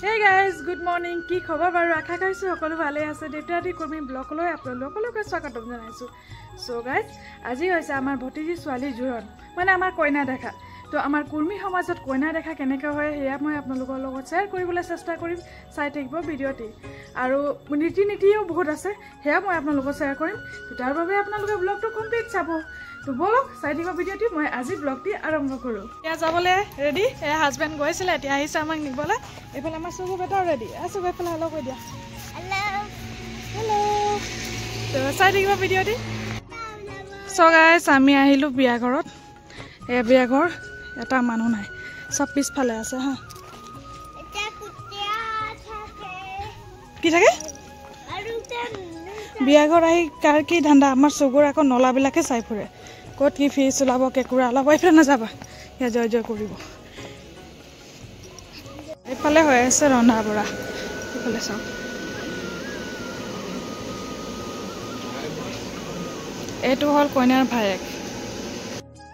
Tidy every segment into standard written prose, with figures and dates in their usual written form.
Hey guys, good morning. কি খবৰ বাৰু আশা কৰিছো সকলো ভালে আছে দেউতাটি কৰ্মী ব্লগলৈ আপোনালোকক স্বাগতম জনাইছো সো গাইজ আজি হৈছে আমাৰ ভতিজি ছোৱালী জোৰণ মানে আমাৰ কইনা দেখা তো আমাৰ কুৰ্মী সমাজত কইনা দেখা কেনেকৈ হয় হেয়া মই আপোনালোকৰ লগত শ্বেয়াৰ কৰিবলৈ চেষ্টা কৰিম চাই থাকিব ভিডিঅ'টি আৰু নীতি-নীতিও বহুত আছে হেয়া মই আপোনালোকক শ্বেয়াৰ কৰিম তো তাৰ বাবে আপোনালোকে ব্লগটো কমপ্লিট চাব তো বলক চাই থাকিব ভিডিঅ'টি মই আজি ব্লগটি আৰম্ভ কৰোঁ এতিয়া যাবলৈ ৰেডি এয়া হাজবেণ্ড গৈছিলে এতিয়া আহিছে আমাক নিবলৈ এইফালে আমাৰ চকু বেটাও ৰেডি আছো এইফালে হেল্ল' কৈ দিয়া হেল্ল' তো চাই থাকিব ভিডিঅ'টি চ' গাইজ আমি আহিলোঁ বিয়া ঘৰত এই বিয়া ঘৰ এটা মানুহ নাই চব পিছফালে আছে হা কি থাকে বিয়া ঘৰ আহি কাৰ কি ধান্দা আমাৰ চকুৰ আকৌ নলাবিলাকে চাই ফুৰে ক'ত কি ফিজ ওলাব কেঁকুৰা ওলাব এইফালে নাযাবা সেয়া জয় জয় কৰিব এইফালে হৈ আছে ৰন্ধা বঢ়া এইফালে চাওক এইটো হ'ল কইনাৰ ভায়েক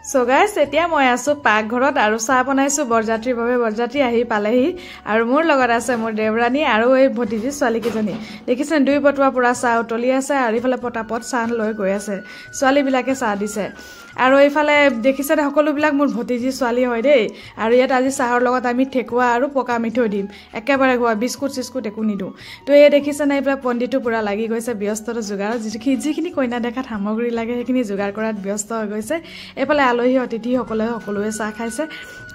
সো গাইজ এতিয়া মই আছো পাকঘৰত আৰু চাহ বনাইছো বৰযাত্ৰীৰ বাবে বৰযাত্ৰী আহি পালেহি আৰু মোৰ লগত আছে মোৰ দেৱৰাণী আৰু এই ভতিজি ছোৱালীকেইজনী দেখিছেন দুই বটুৱা পুৰা চাহ উতলি আছে আৰু ইফালে পটাপট চাহ লৈ গৈ আছে ছোৱালীবিলাকে চাহ দিছে আৰু এইফালে দেখিছে সকলোবিলাক মোৰ ভতিজি ছোৱালী হয় দেই আৰু ইয়াত আজি চাহৰ লগত আমি ঠেকুৱা আৰু পকা মিঠৈ দিম একেবাৰে গোৱা বিস্কুট চিস্কুট একো নিদিওঁ তো এই দেখিছে না এইবিলাক পণ্ডিতটো পুৰা লাগি গৈছে ব্যস্ততা যোগাৰ যিখিনি কইনা দেখাত সামগ্ৰী লাগে সেইখিনি যোগাৰ কৰাত ব্যস্ত হৈ গৈছে এইফালে আলহী অতিথিসকলে সকলোৱে চাহ খাইছে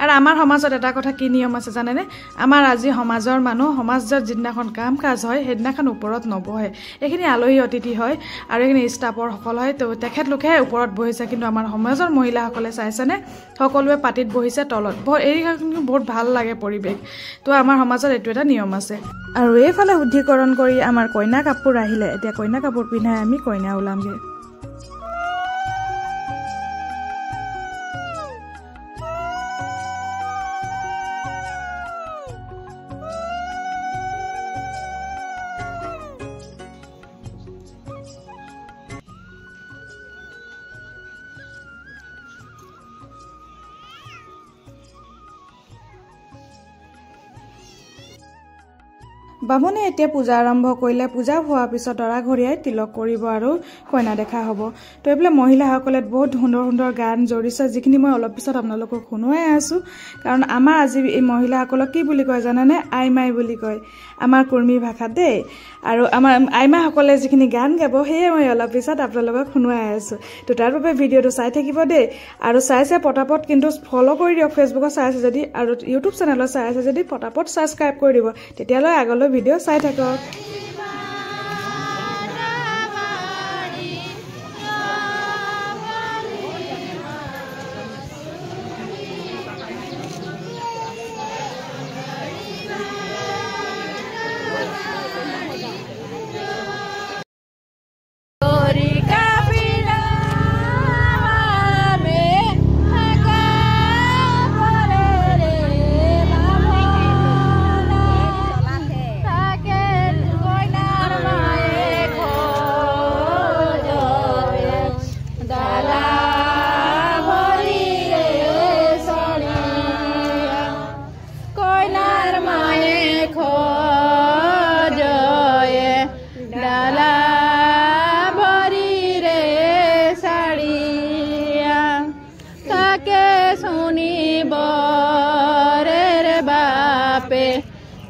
আৰু আমাৰ সমাজত এটা কথা কি নিয়ম আছে জানেনে আমাৰ আজি সমাজৰ মানুহ সমাজত যিদিনাখন কাম কাজ হয় সেইদিনাখন ওপৰত নবহে এইখিনি আলহী অতিথি হয় আৰু এইখিনি ষ্টাফৰ সকল হয় তো তেখেতলোকে ওপৰত বহিছে কিন্তু আমাৰ সমাজৰ মহিলাসকলে চাইছেনে সকলোৱে পাতিত বহিছে তলত এই বহুত ভাল লাগে পৰিৱেশ তো আমাৰ সমাজত এইটো এটা নিয়ম আছে আৰু এইফালে শুদ্ধিকৰণ কৰি আমাৰ কইনা কাপোৰ আহিলে এতিয়া কইনা কাপোৰ পিন্ধাই আমি কইনা ওলামগে বামুণে এতিয়া পূজা আৰম্ভ কৰিলে পূজা হোৱাৰ পিছত দৰা ঘৰিয়াই তিলক কৰিব আৰু কইনা দেখা হ'ব তো এইফালে মহিলাসকলে বহুত সুন্দৰ সুন্দৰ গান জড়িছে যিখিনি মই অলপ পিছত আপোনালোকক শুনোৱাই আছোঁ কাৰণ আমাৰ আজি এই মহিলাসকলক কি বুলি কয় জানেনে আইমাই বুলি কয় আমাৰ কুৰ্মী ভাষাত দেই আৰু আমাৰ আইমাসকলে যিখিনি গান গাব সেয়ে মই অলপ পিছত আপোনালোকক শুনোৱাই আছোঁ তো তাৰ বাবে ভিডিঅ'টো চাই থাকিব দেই আৰু চাইছে পটাপট কিন্তু ফ'ল' কৰি দিয়ক ফেচবুকত চাই আছে যদি আৰু ইউটিউব চেনেলত চাই আছে যদি পটাপট ছাবস্ক্ৰাইব কৰি দিব তেতিয়ালৈ আগলৈ ভিডিঅ' চাই থাকক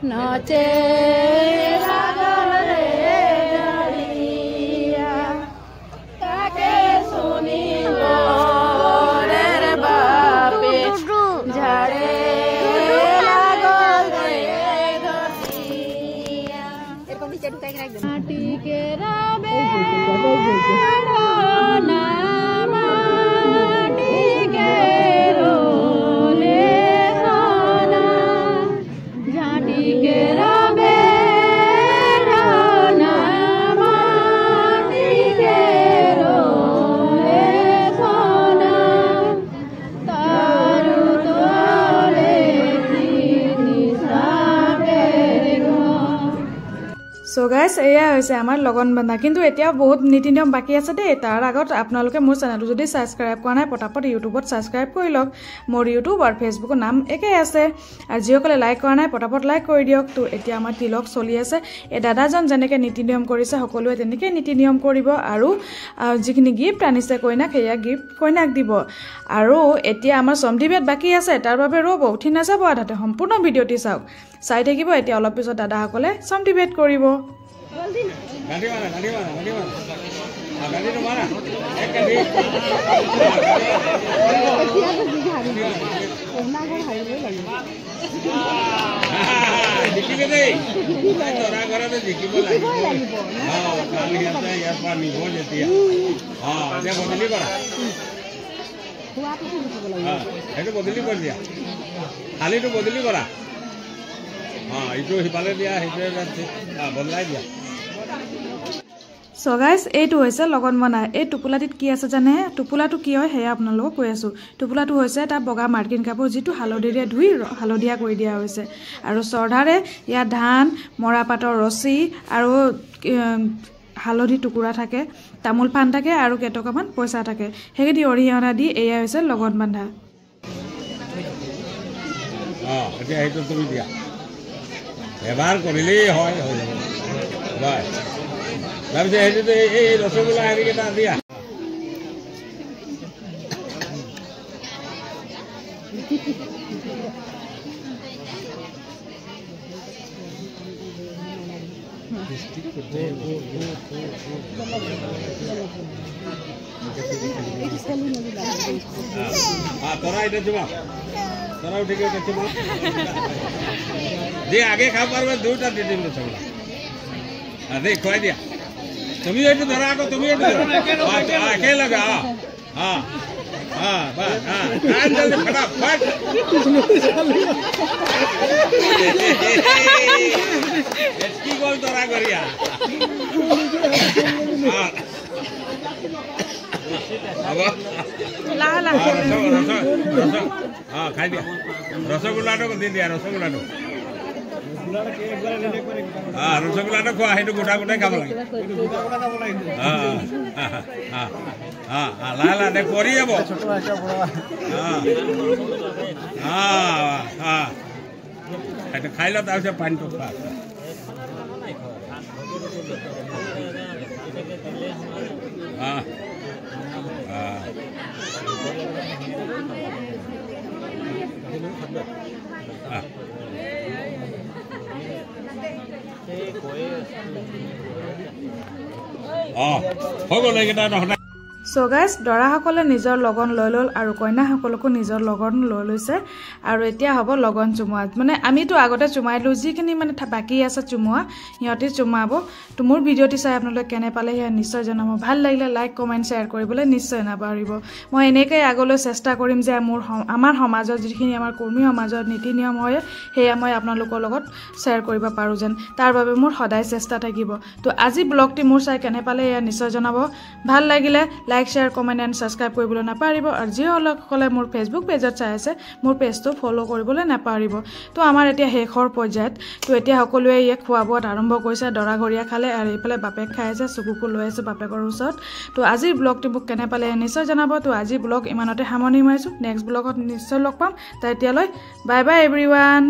नचे लागल रे डरिया ताके सुनी रे बापे झाड़े लागल रे धरतिया एरकम नीचे ढुकाई के रख दे माटी के रबे ना माटी के रोले खाना झाटी के रबे ना माटी के रोले खाना तारू तोले की निशा के गो সো গাইস এয়া হৈছে আমাৰ লগন বন্ধা কিন্তু এতিয়া বহুত নীতি নিয়ম বাকি আছে দেই তাৰ আগত আপোনালোকে মোৰ চেনেলটো যদি সাবস্ক্ৰাইব কৰা নাই পটাপট ইউটিউবত সাবস্ক্ৰাইব কৰি লওক মোৰ ইউটিউব আৰু ফেসবুকৰ নাম একেই আছে আৰু যিসকলে লাইক কৰা নাই পটাপট লাইক কৰি দিয়ক তো এতিয়া আমাৰ তিলক চলি আছে এই দাদাজন যেনেকৈ নীতি নিয়ম কৰিছে সকলোৱে তেনেকৈ নীতি নিয়ম কৰিব আৰু যিখিনি গিফ্ট আনিছে কইনাক সেয়া গিফ্ট কইনাক দিব আৰু এতিয়া আমাৰ সমধিবেদ বাকি আছে তাৰ বাবে ৰ'ব উঠি নাযাব আধাতে সম্পূৰ্ণ ভিডিঅ'টি চাওক চাই থাকিব এতিয়া অলপ পিছত দাদাসকলে সমধিবেদ কৰিব गाड़ी वाला गाड़ी तो मारा एक गाड़ी जिकिबे दे तोरा घरे तो जिकिबे লাগিব हां काली आता यार पानी हो जेतिया हां जे बदली करा हुआ तो जिकिबे লাগিব हां एतो बदली कर दिया खाली तो बदली करा हां इतो हिपाले दिया हिपे हां बदलाई दिया সো গাইস এইটো হৈছে লগন বনা এই টুপুলাটিত কি আছে জানে টুপুলাটো কি হয় হেয়া আপোনালোকক কৈ আছো টুপুলাটো হৈছে এটা বগা মাৰ্কিন কাপোৰ যিটো হালধিৰে ধুই হালধিয়া কৰি দিয়া হৈছে আৰু চৰ্ধাৰে ইয়া ধান মৰা পাতৰ ৰছী আৰু হালধি টুকুৰা থাকে তামুল পান থাকে আৰু কেটকামান পইচা থাকে হেগেদি অৰিহণা দি এয়া হৈছে লগন বন্ধা এতিয়া হেটো তুমি দিয়া এবাৰ কৰিলেই হয় হৈ যাব বাই তাৰপিছত হেটো এই ৰসগোল্লা হেৰি কেইটা দিয়া তোরা এটা চুমা তোরা উঠে গিয়ে চুমা দিয়ে আগে খাওয়া পারবে দুইটা দিয়ে দিন রসগোল্লা দে খুয়াই দিয়া তুমি একটু ধরা আগো তুমি একটু কে লাগা হ্যাঁ হ্যাঁ বাস হ্যাঁ জলদি ফটাফট কি গোল ধরা করিয়া হ্যাঁ हाँ खाई दिया रसगुल्ला दी दिया रसगुल्ला हाँ रसगुल्ला खुआ है गोटा गोटा खाब लगे हाँ हाँ हाँ हाँ ला ला देख पड़ी যাব हाँ हाँ हाँ खाई लो तार से पानी तो खा हाँ সো গাইস দৰাসকলে নিজৰ লগন লৈ লল আৰু কইনাসকলকো নিজৰ লগন লৈ লৈছে আৰু এতিয়া হ'ব লগন চুমুৱা মানে আমিতো আগতে চুমাইলো যিখিনি মানে বাকি আছে চুমুৱা সিহঁতে চুমাব তো মোৰ ভিডিঅ'টি চাই আপোনালোকে কেনে পালে সেয়া নিশ্চয় জনাব ভাল লাগিলে লাইক কমেন্ট শ্বেয়াৰ কৰিবলৈ নিশ্চয় নাপাহৰিব মই এনেকৈ আগলৈ চেষ্টা কৰিম যে আমাৰ সমাজত যিখিনি আমাৰ কৰ্মী সমাজত নীতি নিয়ম হয় সেয়া মই আপোনালোকৰ লগত শ্বেয়াৰ কৰিব পাৰো যেন তাৰ বাবে মোৰ সদায় চেষ্টা থাকিব তো আজি ব্লগটি মোৰ চাই কেনে পালে সেয়া নিশ্চয় জনাব ভাল লাগিলে like share comment and subscribe কৰিবলৈ নাপাহৰিব আৰু যিসকলে মোৰ ফেচবুক পেজত চাই আছে মোৰ পেজটো ফলো কৰিবলৈ নাপাহৰিব তো আমাৰ এতিয়া শেষৰ পৰ্যায়ত তো এতিয়া সকলোৱে ইয়াক খোৱা বোৱাত আৰম্ভ কৰিছে দৰা ঘৰিয়া খালে আৰু এইফালে বাপেক খাই আছে চকুকো লৈ আছে বাপেকৰ ওচৰত তো আজিৰ ব্লগটি মোক কেনে পালে নিশ্চয় জনাব তো আজি ব্লগ ইমানতে সামৰণি মাৰিছো নেক্সট ব্লগত নিশ্চয় লগ পাম তাই এতিয়ালৈ বাই বাই এভৰিৱান